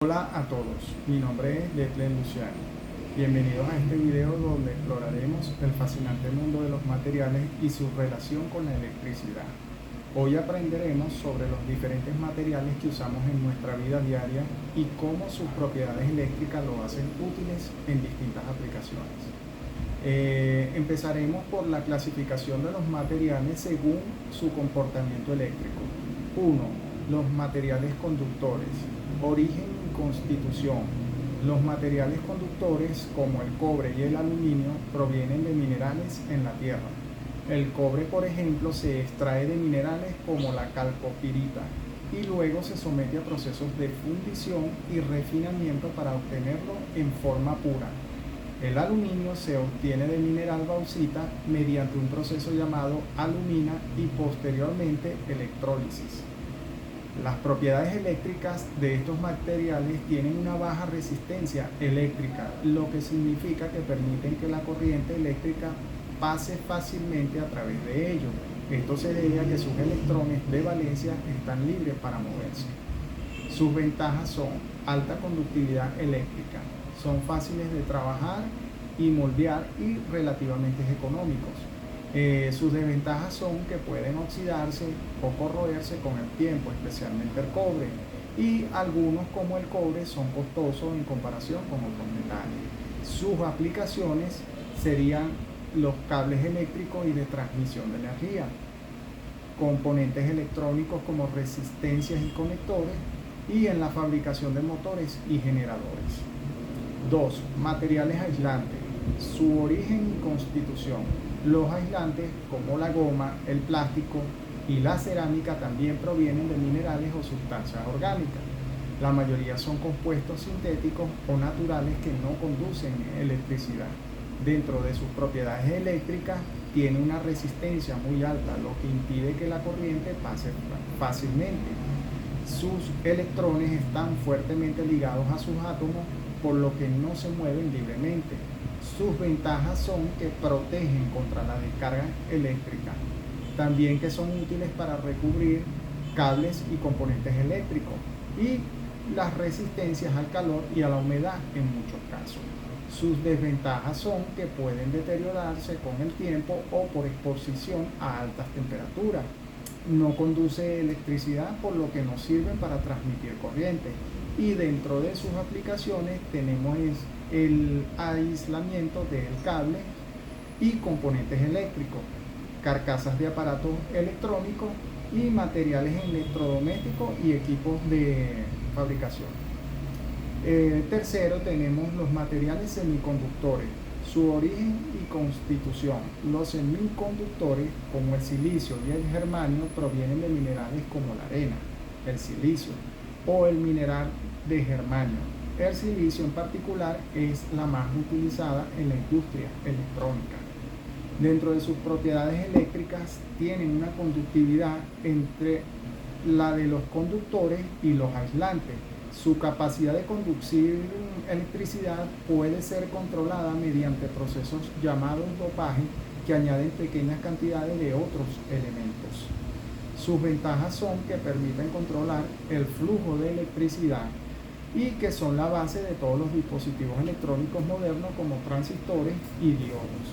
Hola a todos, mi nombre es Letlen Luciano. Bienvenidos a este video donde exploraremos el fascinante mundo de los materiales y su relación con la electricidad. Hoy aprenderemos sobre los diferentes materiales que usamos en nuestra vida diaria y cómo sus propiedades eléctricas lo hacen útiles en distintas aplicaciones. Empezaremos por la clasificación de los materiales según su comportamiento eléctrico. 1. Los materiales conductores. Origen y constitución. Los materiales conductores, como el cobre y el aluminio, provienen de minerales en la tierra. El cobre, por ejemplo, se extrae de minerales como la calcopirita y luego se somete a procesos de fundición y refinamiento para obtenerlo en forma pura. El aluminio se obtiene del mineral bauxita mediante un proceso llamado alumina y posteriormente electrólisis. Las propiedades eléctricas de estos materiales tienen una baja resistencia eléctrica, lo que significa que permiten que la corriente eléctrica pase fácilmente a través de ellos. Esto se debe a que sus electrones de valencia están libres para moverse. Sus ventajas son alta conductividad eléctrica, son fáciles de trabajar y moldear y relativamente económicos. Sus desventajas son que pueden oxidarse o corroerse con el tiempo, especialmente el cobre, y algunos como el cobre son costosos en comparación con otros metales. Sus aplicaciones serían los cables eléctricos y de transmisión de energía, componentes electrónicos como resistencias y conectores, y en la fabricación de motores y generadores. 2. Materiales aislantes. Su origen y constitución. Los aislantes, como la goma, el plástico y la cerámica, también provienen de minerales o sustancias orgánicas. La mayoría son compuestos sintéticos o naturales que no conducen electricidad. Dentro de sus propiedades eléctricas, tiene una resistencia muy alta, lo que impide que la corriente pase fácilmente. Sus electrones están fuertemente ligados a sus átomos, por lo que no se mueven libremente. Sus ventajas son que protegen contra la descarga eléctrica, también que son útiles para recubrir cables y componentes eléctricos, y las resistencias al calor y a la humedad en muchos casos. Sus desventajas son que pueden deteriorarse con el tiempo o por exposición a altas temperaturas. No conduce electricidad, por lo que no sirven para transmitir corriente. Y dentro de sus aplicaciones tenemos el aislamiento del cable y componentes eléctricos, carcasas de aparatos electrónicos y materiales electrodomésticos y equipos de fabricación. Tercero, tenemos los materiales semiconductores. Su origen y constitución. Los semiconductores, como el silicio y el germanio, provienen de minerales como la arena, el silicio o el mineral de germanio. El silicio en particular es la más utilizada en la industria electrónica. Dentro de sus propiedades eléctricas, tienen una conductividad entre la de los conductores y los aislantes. Su capacidad de conducir electricidad puede ser controlada mediante procesos llamados dopaje, que añaden pequeñas cantidades de otros elementos. Sus ventajas son que permiten controlar el flujo de electricidad y que son la base de todos los dispositivos electrónicos modernos como transistores y diodos.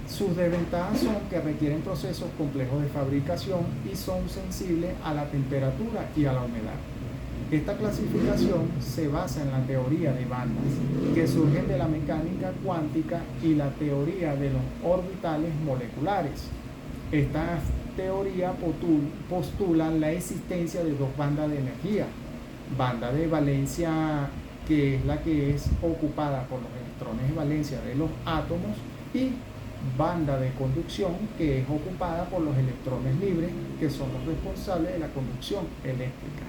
Sus desventajas son que requieren procesos complejos de fabricación y son sensibles a la temperatura y a la humedad. Esta clasificación se basa en la teoría de bandas, que surgen de la mecánica cuántica y la teoría de los orbitales moleculares. Estas teorías postulan la existencia de dos bandas de energía: banda de valencia, que es la que es ocupada por los electrones de valencia de los átomos, y banda de conducción, que es ocupada por los electrones libres, que son los responsables de la conducción eléctrica.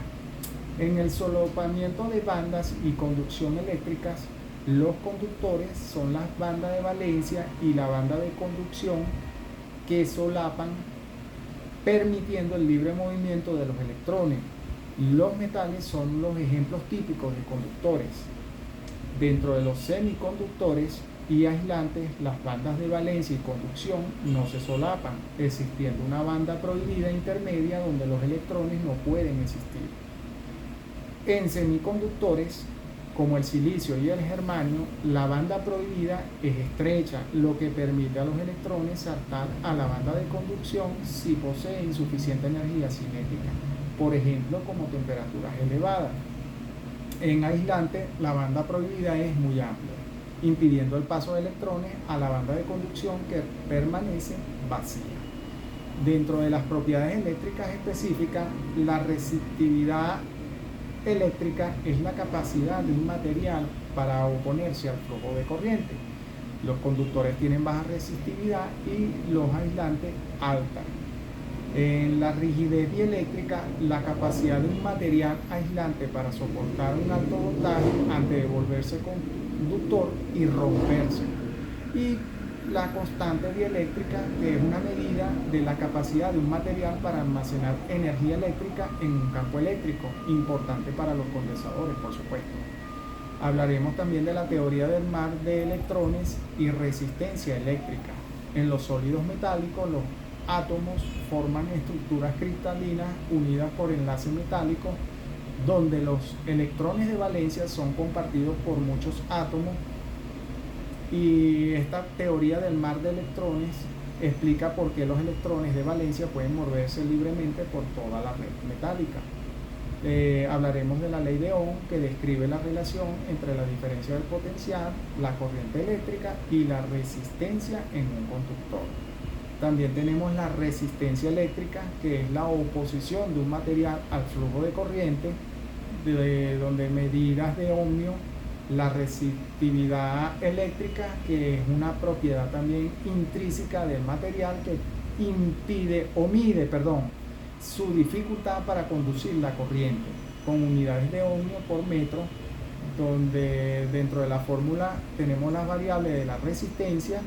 En el solapamiento de bandas y conducción eléctricas, los conductores son las bandas de valencia y la banda de conducción que solapan, permitiendo el libre movimiento de los electrones. Los metales son los ejemplos típicos de conductores. Dentro de los semiconductores y aislantes, las bandas de valencia y conducción no se solapan, existiendo una banda prohibida intermedia donde los electrones no pueden existir. En semiconductores, como el silicio y el germanio, la banda prohibida es estrecha, lo que permite a los electrones saltar a la banda de conducción si poseen suficiente energía cinética, por ejemplo, como temperaturas elevadas. En aislante, la banda prohibida es muy amplia, impidiendo el paso de electrones a la banda de conducción que permanece vacía. Dentro de las propiedades eléctricas específicas, la resistividad eléctrica es la capacidad de un material para oponerse al flujo de corriente. Los conductores tienen baja resistividad y los aislantes alta. En la rigidez dieléctrica, la capacidad de un material aislante para soportar un alto voltaje antes de volverse conductor y romperse. Y la constante dieléctrica, que es una medida de la capacidad de un material para almacenar energía eléctrica en un campo eléctrico, importante para los condensadores, por supuesto. Hablaremos también de la teoría del mar de electrones y resistencia eléctrica. En los sólidos metálicos, los átomos forman estructuras cristalinas unidas por enlaces metálicos, donde los electrones de valencia son compartidos por muchos átomos. Y esta teoría del mar de electrones explica por qué los electrones de valencia pueden moverse libremente por toda la red metálica. Hablaremos de la ley de Ohm, que describe la relación entre la diferencia del potencial, la corriente eléctrica y la resistencia en un conductor. También tenemos la resistencia eléctrica, que es la oposición de un material al flujo de corriente, donde medidas de ohmio. La resistividad eléctrica, que es una propiedad también intrínseca del material que mide su dificultad para conducir la corriente, con unidades de ohmio por metro, donde dentro de la fórmula tenemos las variables de la resistencia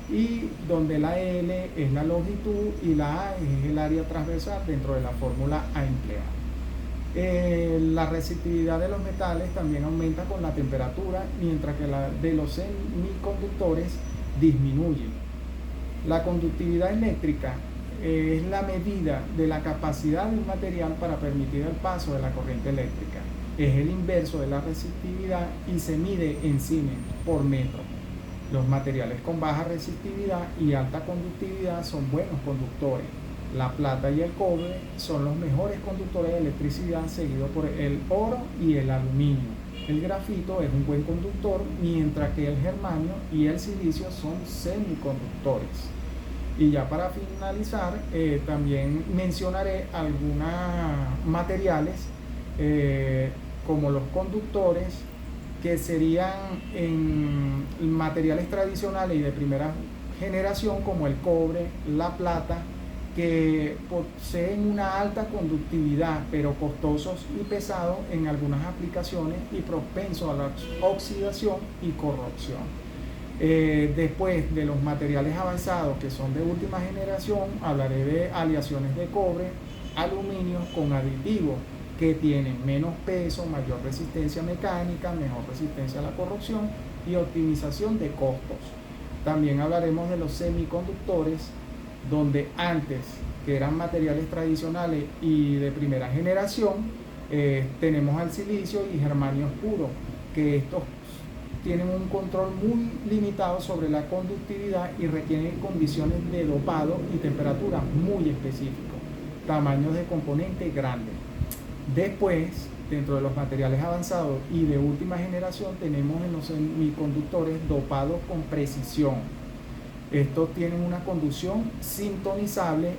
y donde la L es la longitud y la A es el área transversal dentro de la fórmula a emplear. La resistividad de los metales también aumenta con la temperatura, mientras que la de los semiconductores disminuye. La conductividad eléctrica es la medida de la capacidad de un material para permitir el paso de la corriente eléctrica. Es el inverso de la resistividad y se mide en Siemens por metro. Los materiales con baja resistividad y alta conductividad son buenos conductores. La plata y el cobre son los mejores conductores de electricidad, seguidos por el oro y el aluminio. El grafito es un buen conductor, mientras que el germanio y el silicio son semiconductores. Y ya para finalizar, también mencionaré algunos materiales como los conductores, que serían en materiales tradicionales y de primera generación, como el cobre, la plata, que poseen una alta conductividad, pero costosos y pesados en algunas aplicaciones y propensos a la oxidación y corrosión. Después de los materiales avanzados, que son de última generación, hablaré de aleaciones de cobre, aluminio con aditivos que tienen menos peso, mayor resistencia mecánica, mejor resistencia a la corrosión y optimización de costos. También hablaremos de los semiconductores, donde antes, que eran materiales tradicionales y de primera generación, tenemos al silicio y germanio puro, que estos tienen un control muy limitado sobre la conductividad y requieren condiciones de dopado y temperatura muy específicos, tamaños de componente grandes. Después, dentro de los materiales avanzados y de última generación, tenemos en los semiconductores dopados con precisión. Estos tienen una conducción sintonizable,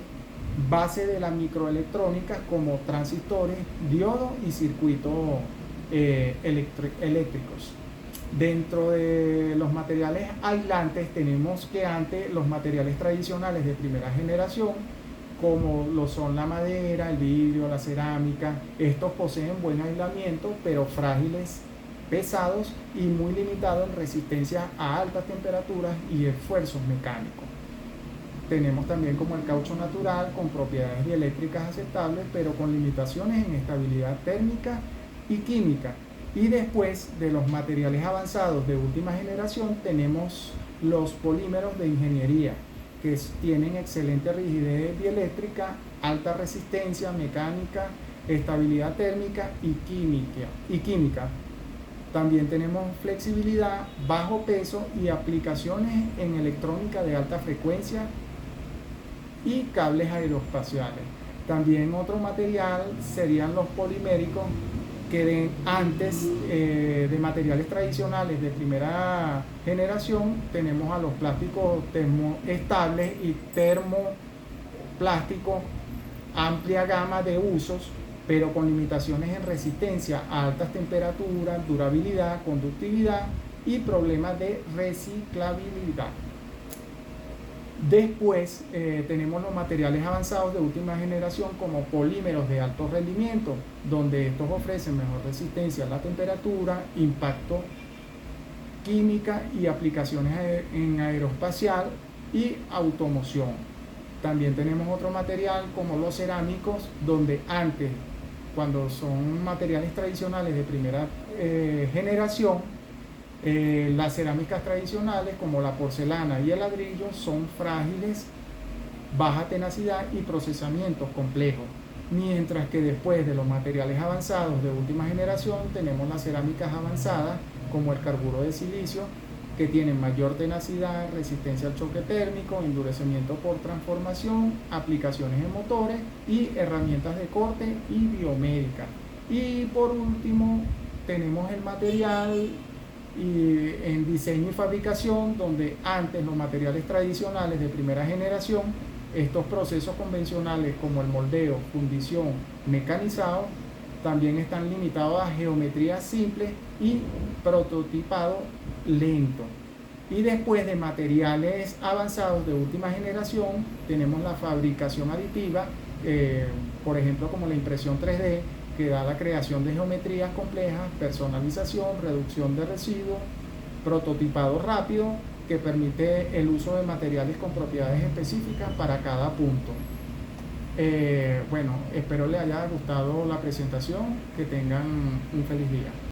base de la microelectrónica, como transistores, diodos y circuitos eléctricos. Dentro de los materiales aislantes, tenemos que antes los materiales tradicionales de primera generación, como lo son la madera, el vidrio, la cerámica, estos poseen buen aislamiento, pero frágiles, pesados y muy limitados en resistencia a altas temperaturas y esfuerzos mecánicos. Tenemos también como el caucho natural, con propiedades dieléctricas aceptables, pero con limitaciones en estabilidad térmica y química. Y después de los materiales avanzados de última generación, tenemos los polímeros de ingeniería, que tienen excelente rigidez dieléctrica, alta resistencia mecánica estabilidad térmica y química. También tenemos flexibilidad, bajo peso y aplicaciones en electrónica de alta frecuencia y cables aeroespaciales. También otro material serían los poliméricos, que antes de materiales tradicionales de primera generación tenemos a los plásticos termoestables y termoplásticos, amplia gama de usos, pero con limitaciones en resistencia a altas temperaturas, durabilidad, conductividad y problemas de reciclabilidad. Después tenemos los materiales avanzados de última generación como polímeros de alto rendimiento, donde estos ofrecen mejor resistencia a la temperatura, impacto, química y aplicaciones en aeroespacial y automoción. También tenemos otro material como los cerámicos, donde antes, cuando son materiales tradicionales de primera generación, las cerámicas tradicionales como la porcelana y el ladrillo son frágiles, baja tenacidad y procesamientos complejos, mientras que después de los materiales avanzados de última generación tenemos las cerámicas avanzadas como el carburo de silicio, que tienen mayor tenacidad, resistencia al choque térmico, endurecimiento por transformación, aplicaciones en motores y herramientas de corte y biomédica. Y por último tenemos el material en diseño y fabricación, donde antes los materiales tradicionales de primera generación, estos procesos convencionales como el moldeo, fundición, mecanizado, también están limitados a geometría simple y prototipado lento. Y después de materiales avanzados de última generación tenemos la fabricación aditiva, por ejemplo como la impresión 3D, que da la creación de geometrías complejas, personalización, reducción de residuos, prototipado rápido, que permite el uso de materiales con propiedades específicas para cada punto. Bueno, espero les haya gustado la presentación, que tengan un feliz día.